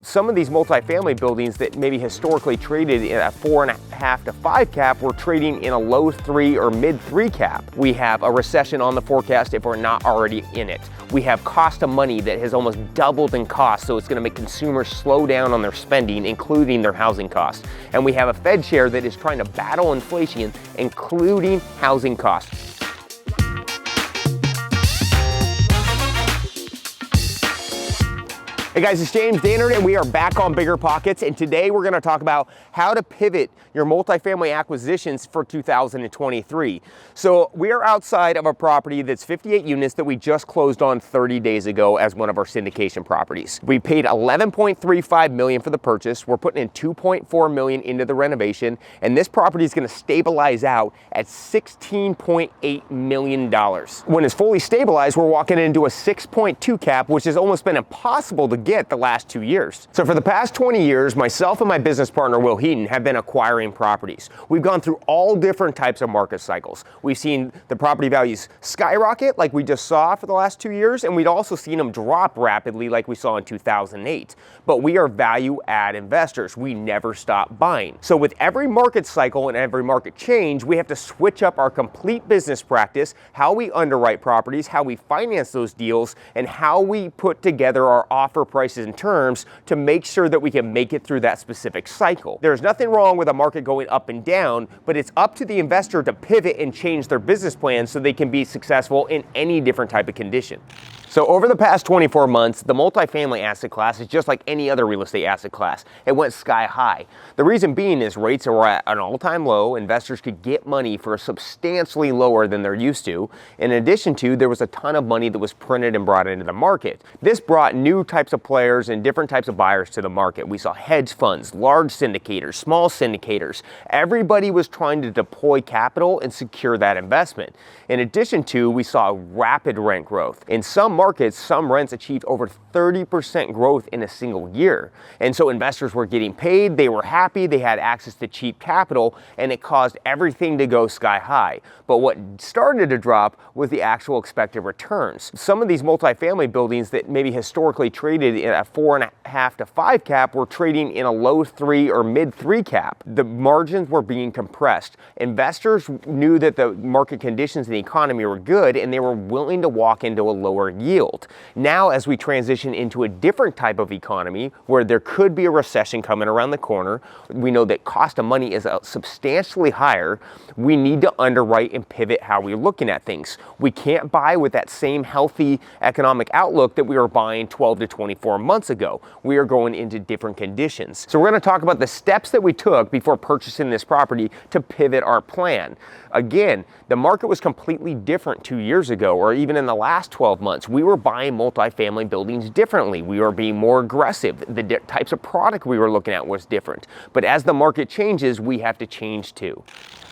some of these multifamily buildings that maybe historically traded in a 4.5 to 5 cap were trading in a low 3 or mid 3 cap. We have a recession on the forecast if we're not already in it. We have cost of money that has almost doubled in cost, so it's going to make consumers slow down on their spending, including their housing costs. And we have a Fed chair that is trying to battle inflation, including housing costs. Hey guys, it's James Dainard and we are back on BiggerPockets, and today we're going to talk about how to pivot your multifamily acquisitions for 2023. So we are outside of a property that's 58 units that we just closed on 30 days ago as one of our syndication properties. We paid $11.35 million for the purchase. We're putting in $2.4 million into the renovation, and this property is going to stabilize out at $16.8 million. When it's fully stabilized, we're walking into a 6.2 cap, which has almost been impossible to get the last 2 years. So for the past 20 years, myself and my business partner, Will Heaton, have been acquiring properties. We've gone through all different types of market cycles. We've seen the property values skyrocket like we just saw for the last 2 years, and we'd also seen them drop rapidly like we saw in 2008. But we are value add investors. We never stop buying. So with every market cycle and every market change, we have to switch up our complete business practice, how we underwrite properties, how we finance those deals, and how we put together our offer prices and terms to make sure that we can make it through that specific cycle. There's nothing wrong with a market going up and down, but it's up to the investor to pivot and change their business plan so they can be successful in any different type of condition. So over the past 24 months, the multifamily asset class is just like any other real estate asset class. It went sky high. The reason being is rates are at an all-time low. Investors could get money for substantially lower than they're used to. In addition to, there was a ton of money that was printed and brought into the market. This brought new types of players and different types of buyers to the market. We saw hedge funds, large syndicators, small syndicators. Everybody was trying to deploy capital and secure that investment. In addition to, we saw rapid rent growth. In some markets, some rents achieved over 30% growth in a single year. And so investors were getting paid, they were happy, they had access to cheap capital, and it caused everything to go sky high. But what started to drop was the actual expected returns. Some of these multifamily buildings that maybe historically traded in a 4.5 to 5 cap were trading in a low 3 or mid 3 cap. The margins were being compressed. Investors knew that the market conditions in the economy were good, and they were willing to walk into a lower yield. Now, as we transition into a different type of economy where there could be a recession coming around the corner, we know that cost of money is substantially higher. We need to underwrite and pivot how we're looking at things. We can't buy with that same healthy economic outlook that we were buying 12 to 24 months ago. We are going into different conditions. So we're going to talk about the steps that we took before purchasing this property to pivot our plan. Again, the market was completely different 2 years ago, or even in the last 12 months. We were buying multifamily buildings differently. We were being more aggressive. The types of product we were looking at was different. But as the market changes, we have to change too.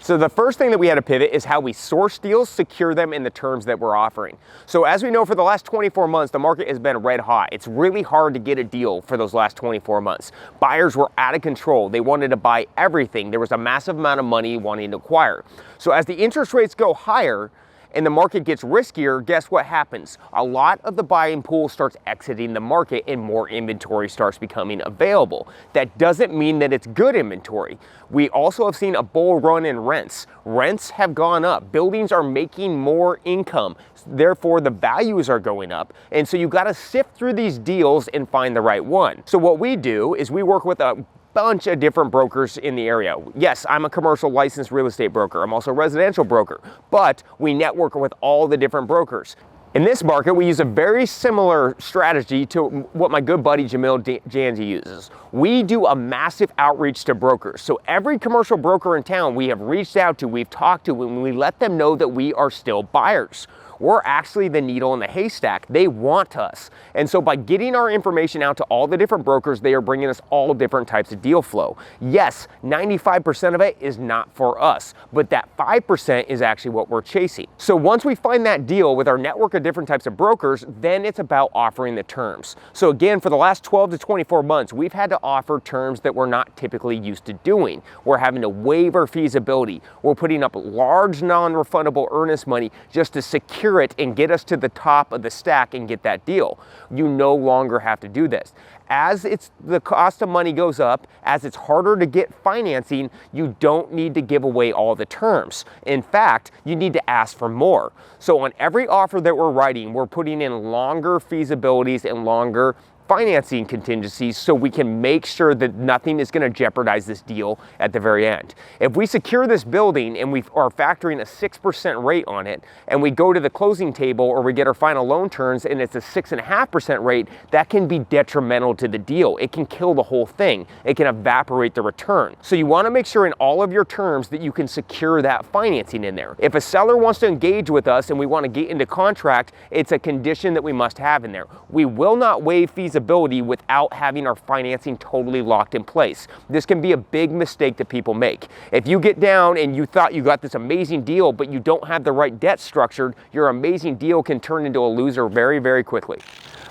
So the first thing that we had to pivot is how we source deals, secure them in the terms that we're offering. So as we know, for the last 24 months, the market has been red hot. It's really hard to get a deal for those last 24 months. Buyers were out of control. They wanted to buy everything. There was a massive amount of money wanting to acquire. So as the interest rates go higher, and the market gets riskier, guess what happens? A lot of the buying pool starts exiting the market and more inventory starts becoming available. That doesn't mean that it's good inventory. We also have seen a bull run in rents. Rents have gone up. Buildings are making more income. Therefore, the values are going up. And so you've got to sift through these deals and find the right one. So what we do is we work with a bunch of different brokers in the area. Yes, I'm a commercial licensed real estate broker. I'm also a residential broker, but we network with all the different brokers. In this market, we use a very similar strategy to what my good buddy Jamil Janzi uses. We do a massive outreach to brokers. So every commercial broker in town we have reached out to, we've talked to, and we let them know that we are still buyers. We're actually the needle in the haystack. They want us. And so by getting our information out to all the different brokers, they are bringing us all different types of deal flow. Yes, 95% of it is not for us, but that 5% is actually what we're chasing. So once we find that deal with our network of different types of brokers, then it's about offering the terms. So again, for the last 12 to 24 months, we've had to offer terms that we're not typically used to doing. We're having to waive our feasibility. We're putting up large non-refundable earnest money just to secure it and get us to the top of the stack and get that deal. You no longer have to do this. as the cost of money goes up, as it's harder to get financing, you don't need to give away all the terms. In fact, you need to ask for more. So on every offer that we're writing, we're putting in longer feasibilities and longer financing contingencies so we can make sure that nothing is going to jeopardize this deal at the very end. If we secure this building and we are factoring a 6% rate on it, and we go to the closing table or we get our final loan terms and it's a 6.5% rate, that can be detrimental to the deal. It can kill the whole thing. It can evaporate the return. So you want to make sure in all of your terms that you can secure that financing in there. If a seller wants to engage with us and we want to get into contract, it's a condition that we must have in there. We will not waive feasibility without having our financing totally locked in place. This can be a big mistake that people make. If you get down and you thought you got this amazing deal, but you don't have the right debt structured, your amazing deal can turn into a loser very, very quickly.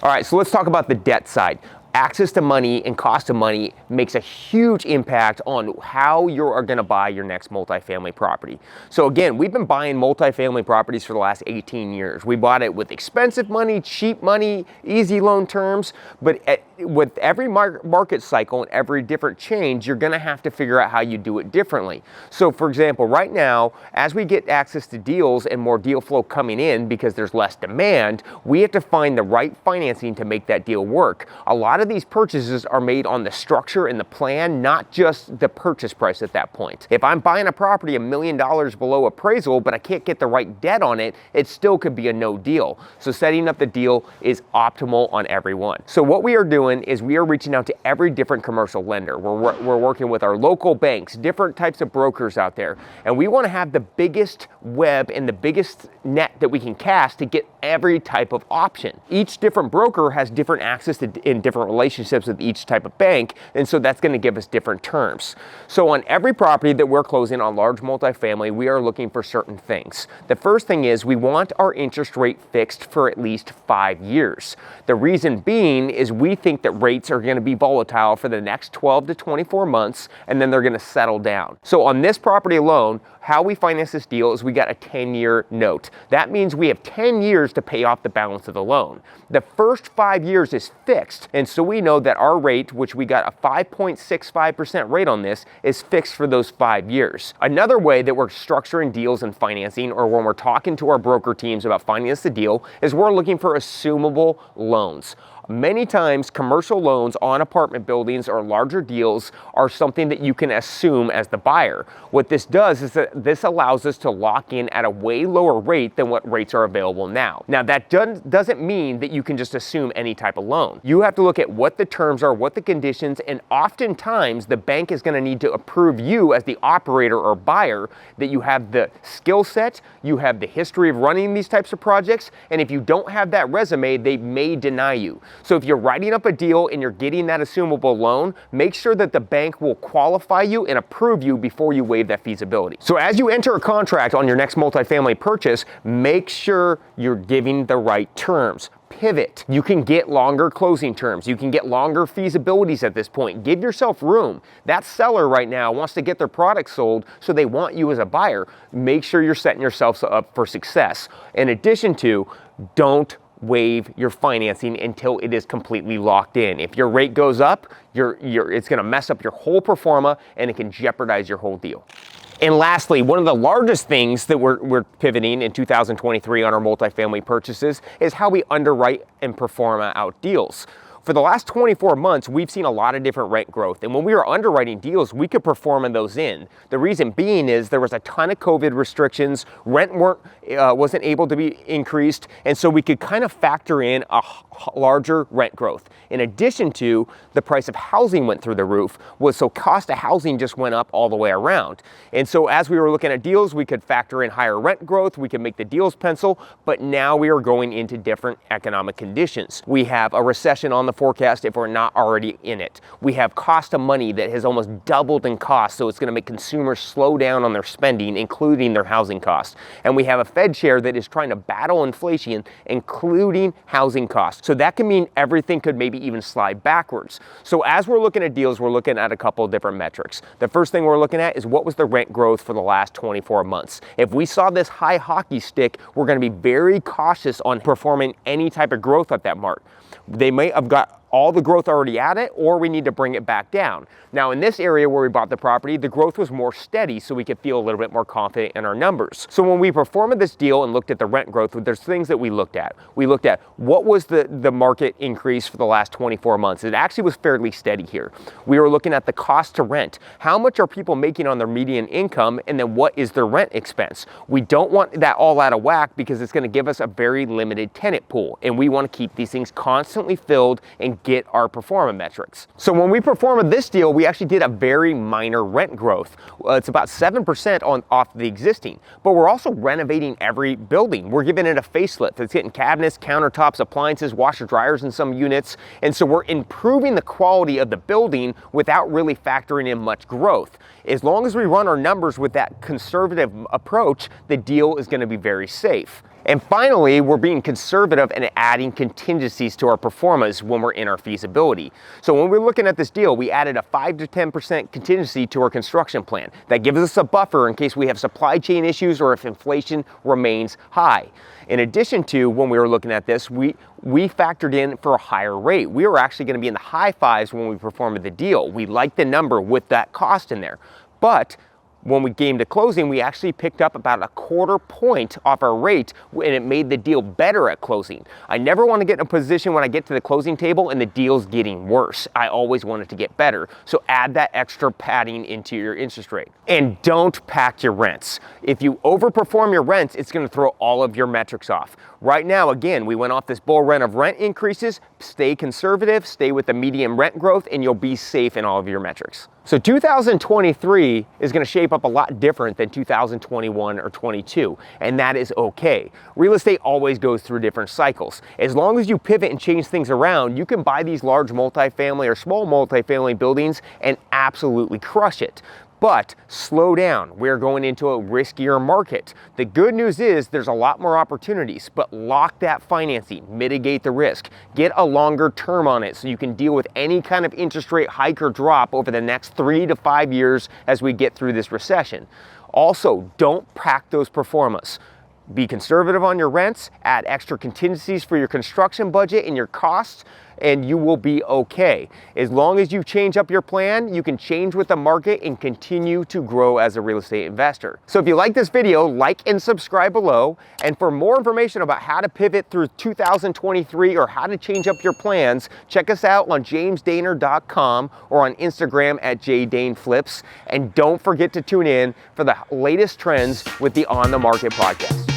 All right, so let's talk about the debt side. Access to money and cost of money makes a huge impact on how you are going to buy your next multifamily property. So again, we've been buying multifamily properties for the last 18 years. We bought it with expensive money, cheap money, easy loan terms, but with every market cycle and every different change, you're going to have to figure out how you do it differently. So for example, right now, as we get access to deals and more deal flow coming in because there's less demand, we have to find the right financing to make that deal work. A lot of these purchases are made on the structure and the plan, not just the purchase price at that point. If I'm buying a property $1 million below appraisal, but I can't get the right debt on it, it still could be a no deal. So setting up the deal is optimal on every one. So what we are doing is we are reaching out to every different commercial lender. We're working with our local banks, different types of brokers out there, and we want to have the biggest web and the biggest net that we can cast to get every type of option. Each different broker has different access to in different relationships with each type of bank, and so that's going to give us different terms. So on every property that we're closing on large multifamily, we are looking for certain things. The first thing is we want our interest rate fixed for at least 5 years. The reason being is we think that rates are going to be volatile for the next 12 to 24 months, and then they're going to settle down. So on this property alone, how we finance this deal is we got a 10-year note. That means we have 10 years to pay off the balance of the loan. The first 5 years is fixed, and so we know that our rate, which we got a 5.65% rate on this, is fixed for those 5 years. Another way that we're structuring deals and financing, or when we're talking to our broker teams about financing the deal, is we're looking for assumable loans. Many times, commercial loans on apartment buildings or larger deals are something that you can assume as the buyer. What this does is that this allows us to lock in at a way lower rate than what rates are available now. Now, that doesn't mean that you can just assume any type of loan. You have to look at what the terms are, what the conditions, and oftentimes the bank is going to need to approve you as the operator or buyer, that you have the skill set, you have the history of running these types of projects, and if you don't have that resume, they may deny you. So if you're writing up a deal and you're getting that assumable loan, make sure that the bank will qualify you and approve you before you waive that feasibility. So as you enter a contract on your next multifamily purchase, make sure you're giving the right terms. Pivot. You can get longer closing terms. You can get longer feasibilities at this point. Give yourself room. That seller right now wants to get their product sold, so they want you as a buyer. Make sure you're setting yourself up for success. In addition to, don't waive your financing until it is completely locked in. If your rate goes up, it's going to mess up your whole pro forma, and it can jeopardize your whole deal. And lastly, one of the largest things that we're pivoting in 2023 on our multifamily purchases is how we underwrite and pro forma out deals. For the last 24 months, we've seen a lot of different rent growth. And when we were underwriting deals, we could pro forma those in. The reason being is there was a ton of COVID restrictions, rent wasn't able to be increased, and so we could kind of factor in a larger rent growth. In addition to, the price of housing went through the roof, so cost of housing just went up all the way around. And so as we were looking at deals, we could factor in higher rent growth, we could make the deals pencil, but now we are going into different economic conditions. We have a recession on the forecast if we're not already in it. We have cost of money that has almost doubled in cost, so it's going to make consumers slow down on their spending, including their housing costs. And we have a Fed chair that is trying to battle inflation, including housing costs. So that can mean everything could maybe even slide backwards. So as we're looking at deals, we're looking at a couple of different metrics. The first thing we're looking at is what was the rent growth for the last 24 months. If we saw this high hockey stick, we're going to be very cautious on performing any type of growth at that mark. They may have got all the growth already at it, or we need to bring it back down. Now in this area where we bought the property, the growth was more steady, so we could feel a little bit more confident in our numbers. So when we performed this deal and looked at the rent growth, there's things that we looked at. We looked at what was the market increase for the last 24 months. It actually was fairly steady here. We were looking at the cost to rent. How much are people making on their median income, and then what is their rent expense? We don't want that all out of whack because it's going to give us a very limited tenant pool, and we want to keep these things constantly filled and get our performa metrics. So when we performed this deal, we actually did a very minor rent growth. It's about 7% off the existing, but we're also renovating every building. We're giving it a facelift. It's getting cabinets, countertops, appliances, washer dryers in some units, and so we're improving the quality of the building without really factoring in much growth. As long as we run our numbers with that conservative approach, the deal is going to be very safe. And finally, we're being conservative and adding contingencies to our performas when we're in our feasibility. So when we're looking at this deal, we added a 5 to 10% contingency to our construction plan. That gives us a buffer in case we have supply chain issues or if inflation remains high. In addition to, when we were looking at this, we factored in for a higher rate. We were actually going to be in the high fives when we performed the deal. We liked the number with that cost in there. But when we came to closing, we actually picked up about a 1/4 point off our rate, and it made the deal better at closing. I never want to get in a position when I get to the closing table and the deal's getting worse. I always want it to get better. So add that extra padding into your interest rate. And don't pack your rents. If you overperform your rents, it's going to throw all of your metrics off. Right now, again, we went off this bull run of rent increases. Stay conservative, stay with the median rent growth, and you'll be safe in all of your metrics. So 2023 is going to shape up a lot different than 2021 or 22, and that is okay. Real estate always goes through different cycles. As long as you pivot and change things around, you can buy these large multifamily or small multifamily buildings and absolutely crush it. But slow down. We're going into a riskier market. The good news is there's a lot more opportunities, but lock that financing, mitigate the risk, get a longer term on it so you can deal with any kind of interest rate hike or drop over the next 3 to 5 years as we get through this recession. Also, don't pack those performas. Be conservative on your rents, add extra contingencies for your construction budget and your costs, and you will be okay. As long as you change up your plan, you can change with the market and continue to grow as a real estate investor. So if you like this video, like and subscribe below. And for more information about how to pivot through 2023 or how to change up your plans, check us out on jamesdainard.com or on Instagram at jdainflips. And don't forget to tune in for the latest trends with the On the Market podcast.